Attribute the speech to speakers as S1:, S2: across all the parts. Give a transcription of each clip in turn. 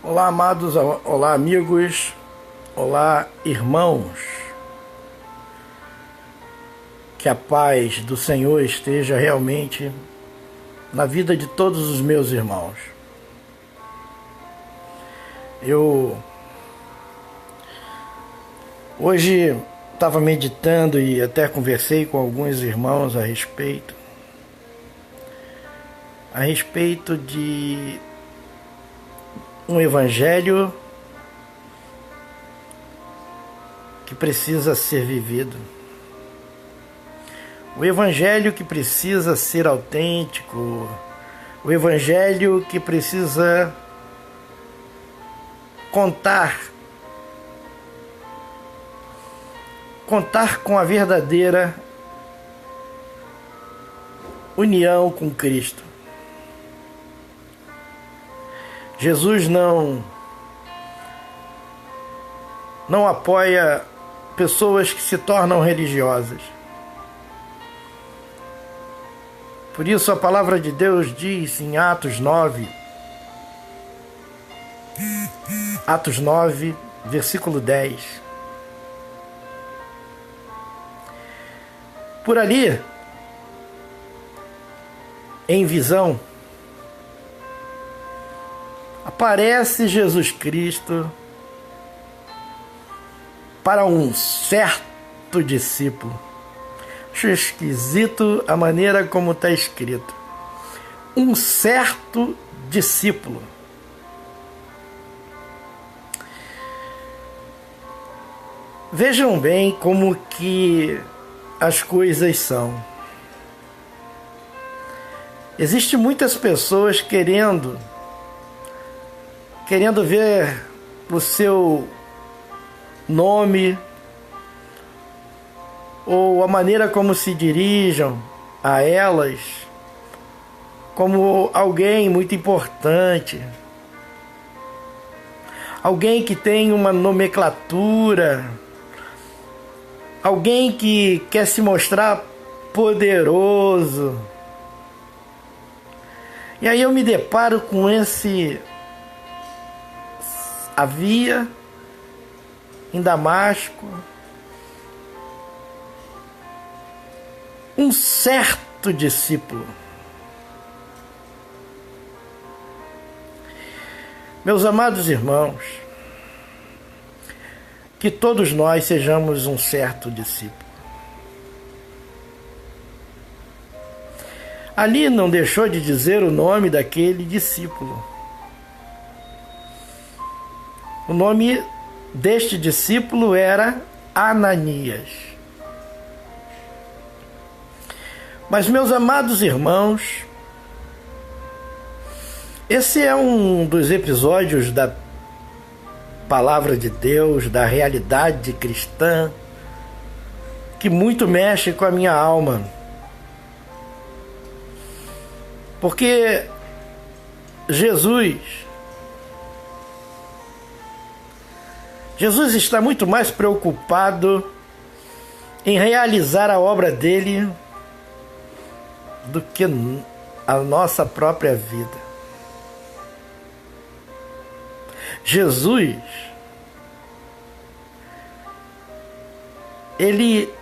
S1: Olá, amados, olá, amigos, olá, irmãos. Que a paz do Senhor esteja realmente na vida de todos os meus irmãos. Eu hoje estava meditando e até conversei com alguns irmãos a respeito de um evangelho que precisa ser vivido. O evangelho que precisa ser autêntico. O evangelho que precisa contar com a verdadeira união com Cristo. Jesus não apoia pessoas que se tornam religiosas. Por isso a palavra de Deus diz em Atos 9, versículo 10. Por ali, em visão, aparece Jesus Cristo para um certo discípulo. Acho esquisito a maneira como está escrito. Um certo discípulo. Vejam bem como que as coisas são. Existem muitas pessoas querendo ver o seu nome ou a maneira como se dirijam a elas como alguém muito importante, alguém que tem uma nomenclatura, alguém que quer se mostrar poderoso. E aí eu me deparo com havia em Damasco um certo discípulo. Meus amados irmãos, que todos nós sejamos um certo discípulo. Ali não deixou de dizer o nome daquele discípulo. O nome deste discípulo era Ananias. Mas, meus amados irmãos, esse é um dos episódios da palavra de Deus, da realidade cristã, que muito mexe com a minha alma. Porque Jesus está muito mais preocupado em realizar a obra dele do que a nossa própria vida. Jesus, ele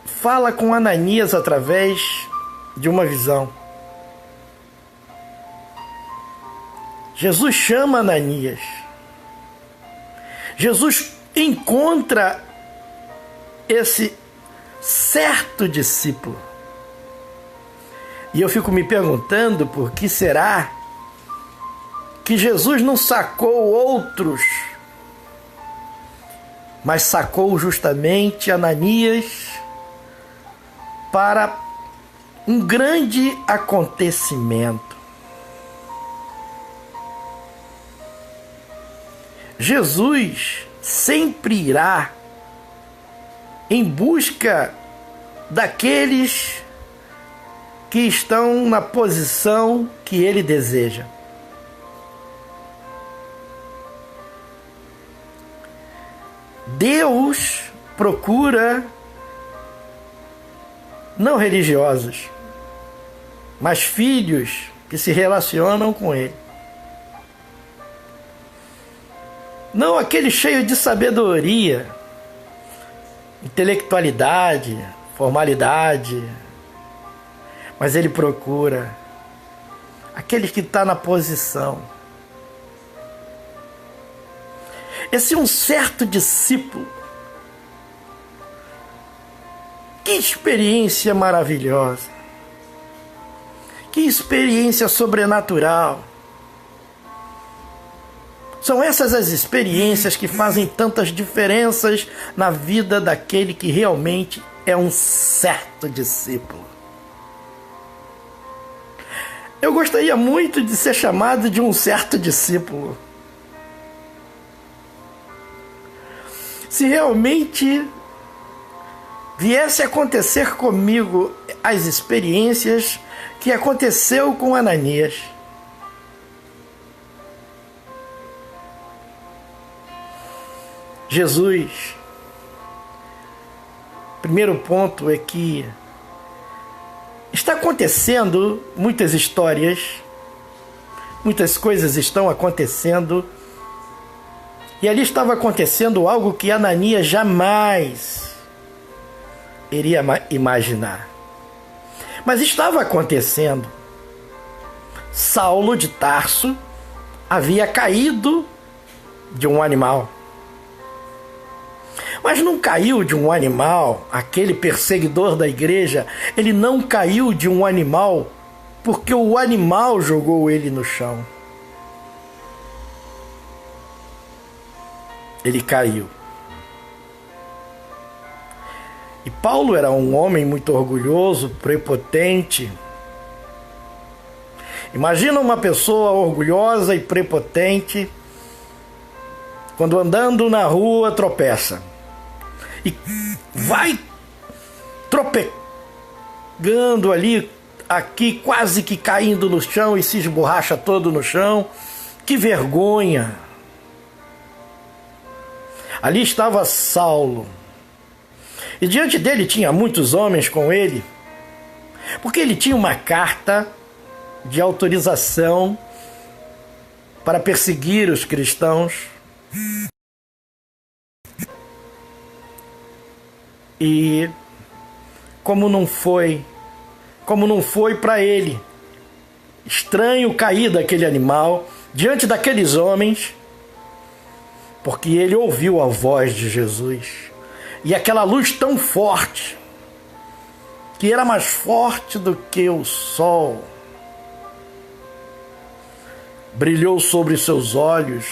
S1: fala com Ananias através de uma visão. Jesus chama Ananias. Jesus encontra esse certo discípulo. E eu fico me perguntando por que será que Jesus não sacou outros, mas sacou justamente Ananias para um grande acontecimento. Jesus sempre irá em busca daqueles que estão na posição que ele deseja. Deus procura não religiosos, mas filhos que se relacionam com ele. Não aquele cheio de sabedoria, intelectualidade, formalidade, mas ele procura aquele que está na posição. Esse é um certo discípulo. Que experiência maravilhosa. Que experiência sobrenatural. São essas as experiências que fazem tantas diferenças na vida daquele que realmente é um certo discípulo. Eu gostaria muito de ser chamado de um certo discípulo. Se realmente viesse a acontecer comigo as experiências que aconteceu com Ananias. Jesus, primeiro ponto é que está acontecendo muitas histórias, muitas coisas estão acontecendo, e ali estava acontecendo algo que Ananias jamais iria imaginar. Mas estava acontecendo. Saulo de Tarso havia caído de um animal. Mas não caiu de um animal, aquele perseguidor da igreja, ele não caiu de um animal porque o animal jogou ele no chão. Ele caiu. E Paulo era um homem muito orgulhoso, prepotente. Imagina uma pessoa orgulhosa e prepotente, quando andando na rua tropeça. E vai tropegando ali, aqui quase que caindo no chão e se esborracha todo no chão. Que vergonha! Ali estava Saulo. E diante dele tinha muitos homens com ele, porque ele tinha uma carta de autorização para perseguir os cristãos. E como não foi para ele estranho cair daquele animal diante daqueles homens, porque ele ouviu a voz de Jesus. E aquela luz tão forte, que era mais forte do que o sol, brilhou sobre seus olhos.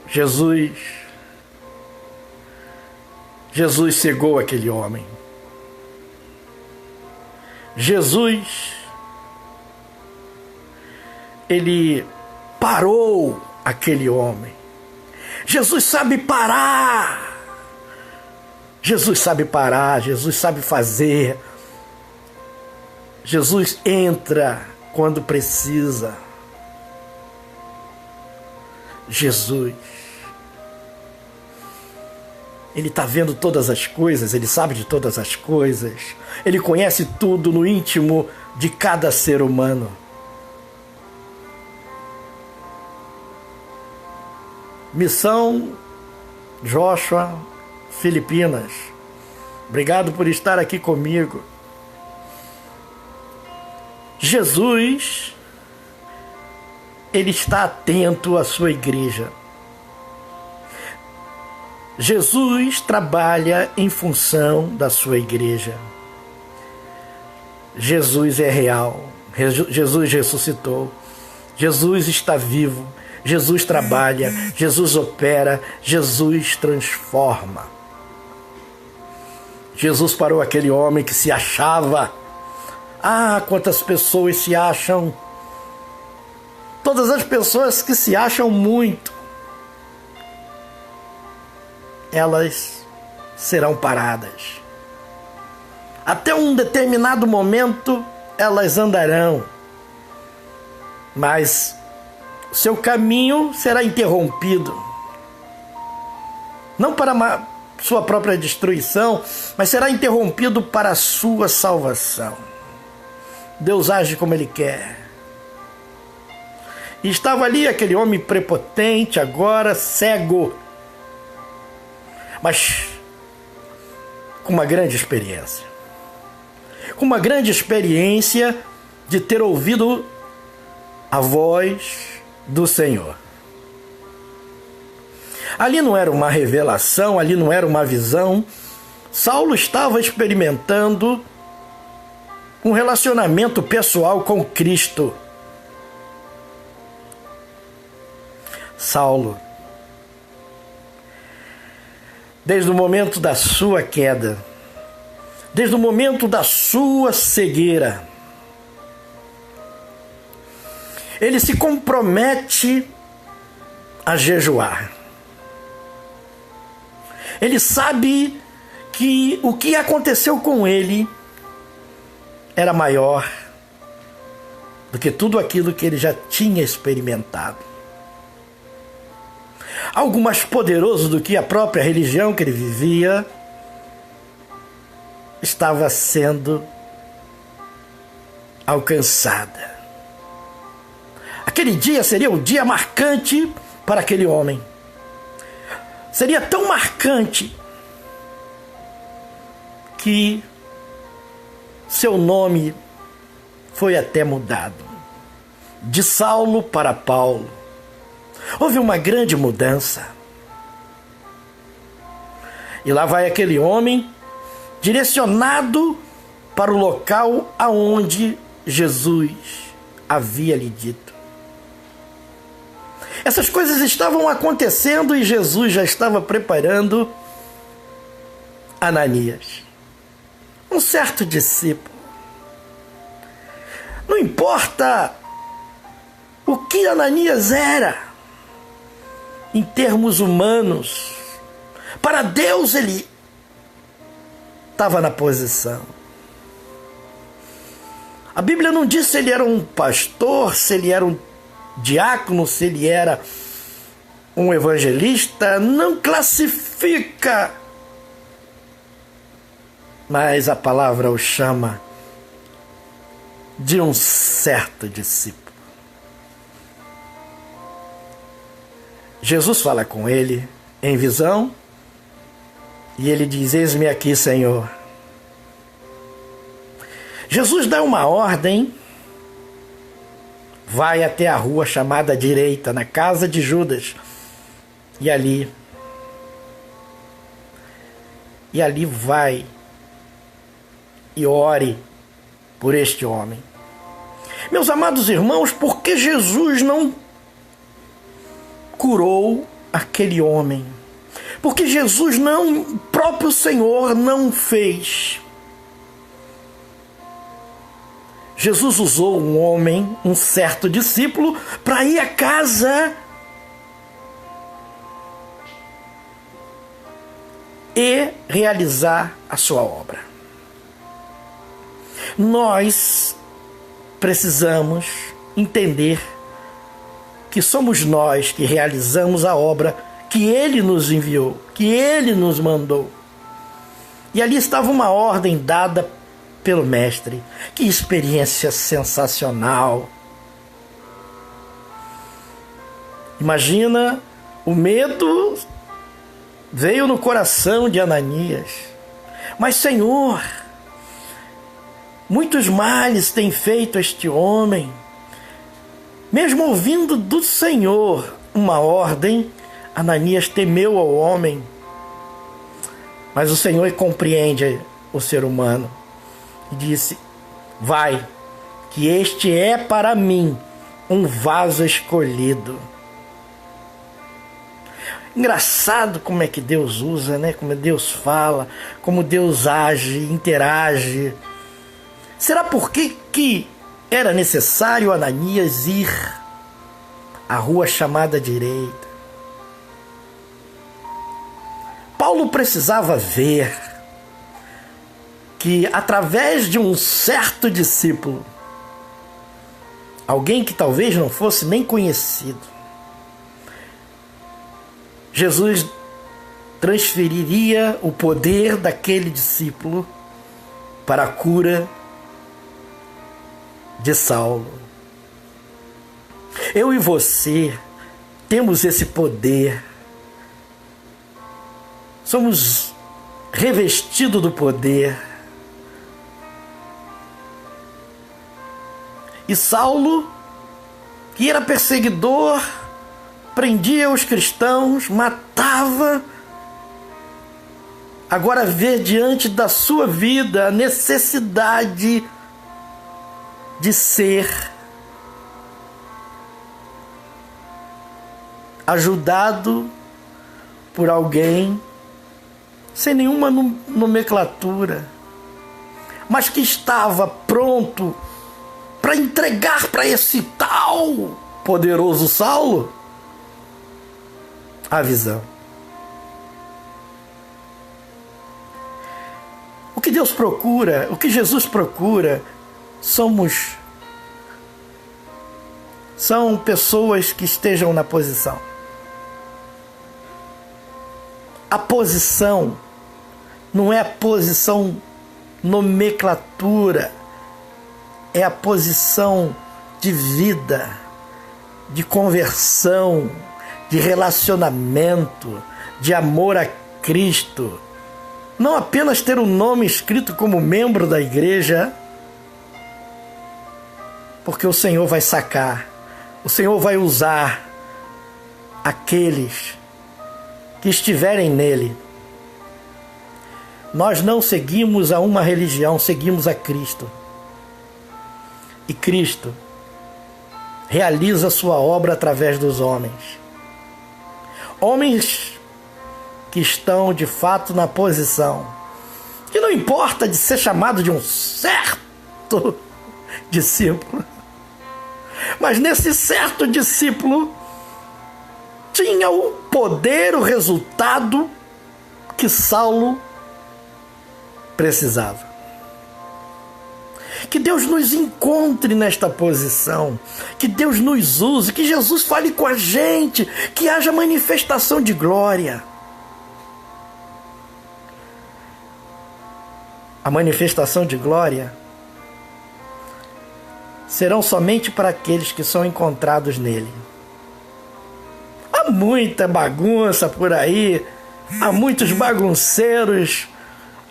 S1: Jesus cegou aquele homem. Jesus, ele parou aquele homem. Jesus sabe parar. Jesus sabe parar, Jesus sabe fazer. Jesus entra quando precisa. Jesus, ele está vendo todas as coisas, ele sabe de todas as coisas, ele conhece tudo no íntimo de cada ser humano. Missão Joshua, Filipinas. Obrigado por estar aqui comigo. Jesus, ele está atento à sua igreja. Jesus trabalha em função da sua igreja. Jesus é real. Jesus ressuscitou. Jesus está vivo. Jesus trabalha, Jesus opera, Jesus transforma. Jesus parou aquele homem que se achava. Ah, quantas pessoas se acham. Todas as pessoas que se acham muito, elas serão paradas. Até um determinado momento elas andarão, mas seu caminho será interrompido, não para sua própria destruição, mas será interrompido para a sua salvação. Deus age como Ele quer. E estava ali aquele homem prepotente, agora cego, mas com uma grande experiência. Com uma grande experiência de ter ouvido a voz do Senhor. Ali não era uma revelação, ali não era uma visão. Saulo estava experimentando um relacionamento pessoal com Cristo. Saulo, desde o momento da sua queda, desde o momento da sua cegueira, ele se compromete a jejuar. Ele sabe que o que aconteceu com ele era maior do que tudo aquilo que ele já tinha experimentado. Algo mais poderoso do que a própria religião que ele vivia estava sendo alcançada. Aquele dia seria um dia marcante para aquele homem. Seria tão marcante que seu nome foi até mudado. De Saulo para Paulo. Houve uma grande mudança. E lá vai aquele homem direcionado para o local aonde Jesus havia lhe dito. Essas coisas estavam acontecendo e Jesus já estava preparando Ananias, um certo discípulo. Não importa o que Ananias era, em termos humanos, para Deus ele estava na posição. A Bíblia não diz se ele era um pastor, se ele era um diácono, se ele era um evangelista, não classifica. Mas a palavra o chama de um certo discípulo. Jesus fala com ele em visão e ele diz: eis-me aqui, Senhor. Jesus dá uma ordem. Vai até a rua chamada direita, na casa de Judas. E ali vai e ore por este homem. Meus amados irmãos, por que Jesus não curou aquele homem? Porque Jesus não, o próprio Senhor não fez. Jesus usou um homem, um certo discípulo, para ir à casa e realizar a sua obra. Nós precisamos entender que somos nós que realizamos a obra que Ele nos enviou, que Ele nos mandou. E ali estava uma ordem dada pelo Mestre. Que experiência sensacional! Imagina, o medo veio no coração de Ananias. Mas, Senhor, muitos males tem feito este homem. Mesmo ouvindo do Senhor uma ordem, Ananias temeu ao homem. Mas o Senhor compreende o ser humano. E disse: vai, que este é para mim um vaso escolhido. Engraçado como é que Deus usa, né? Como Deus fala, como Deus age, interage. Será porque que era necessário Ananias ir à rua chamada direita? Paulo precisava ver que através de um certo discípulo, alguém que talvez não fosse nem conhecido, Jesus transferiria o poder daquele discípulo para a cura de Saulo. Eu e você temos esse poder. Somos revestidos do poder. E Saulo, que era perseguidor, prendia os cristãos, matava, agora vê diante da sua vida a necessidade de ser ajudado por alguém sem nenhuma nomenclatura, mas que estava pronto para entregar para esse tal poderoso Saulo a visão. O que Deus procura, o que Jesus procura, são pessoas que estejam na posição. A posição não é a posição nomenclatura, é a posição de vida, de conversão, de relacionamento, de amor a Cristo. Não apenas ter o nome escrito como membro da igreja, porque o Senhor vai sacar, o Senhor vai usar aqueles que estiverem nele. Nós não seguimos a uma religião, seguimos a Cristo. E Cristo realiza sua obra através dos homens. Homens que estão de fato na posição, que não importa de ser chamado de um certo discípulo, mas nesse certo discípulo tinha o poder, o resultado que Saulo precisava. Que Deus nos encontre nesta posição, que Deus nos use, que Jesus fale com a gente, que haja manifestação de glória. A manifestação de glória serão somente para aqueles que são encontrados nele. Há muita bagunça por aí, há muitos bagunceiros,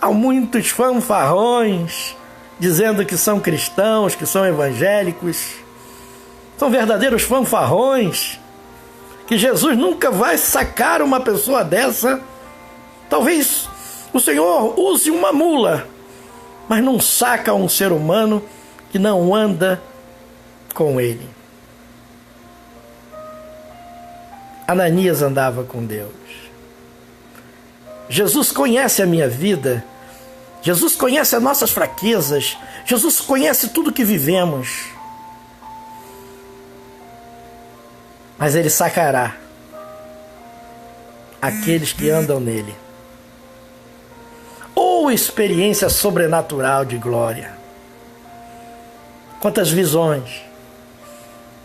S1: há muitos fanfarrões dizendo que são cristãos, que são evangélicos. São verdadeiros fanfarrões, que Jesus nunca vai sacar uma pessoa dessa. Talvez o Senhor use uma mula, mas não saca um ser humano que não anda com ele. Ananias andava com Deus. Jesus conhece a minha vida. Jesus conhece as nossas fraquezas. Jesus conhece tudo que vivemos. Mas Ele sacará aqueles que andam nele. Ou experiência sobrenatural de glória. Quantas visões,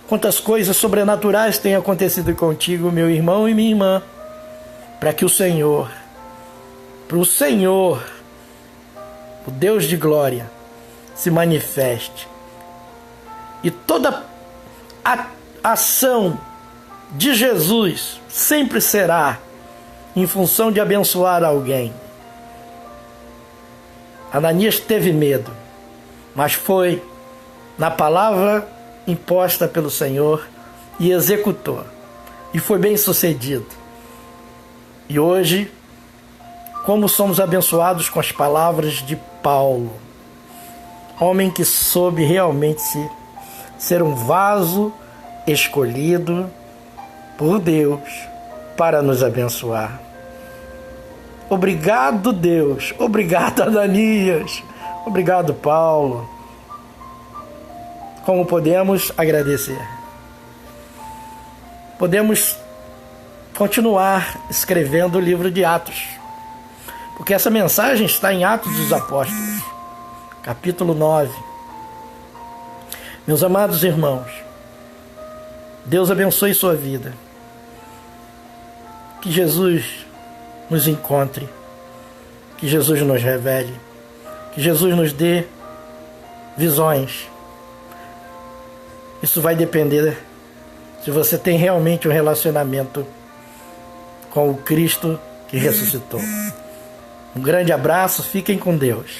S1: quantas coisas sobrenaturais têm acontecido contigo, meu irmão e minha irmã, para que o Senhor, o Deus de glória, se manifeste. E toda a ação de Jesus sempre será em função de abençoar alguém. Ananias teve medo, mas foi na palavra imposta pelo Senhor e executou. E foi bem sucedido. E hoje, como somos abençoados com as palavras de Paulo, homem que soube realmente ser um vaso escolhido por Deus para nos abençoar. Obrigado, Deus. Obrigado, Ananias. Obrigado, Paulo. Como podemos agradecer? Podemos continuar escrevendo o livro de Atos, porque essa mensagem está em Atos dos Apóstolos, capítulo 9. Meus amados irmãos, Deus abençoe sua vida. Que Jesus nos encontre, que Jesus nos revele, que Jesus nos dê visões. Isso vai depender se você tem realmente um relacionamento com o Cristo que ressuscitou. Um grande abraço, fiquem com Deus.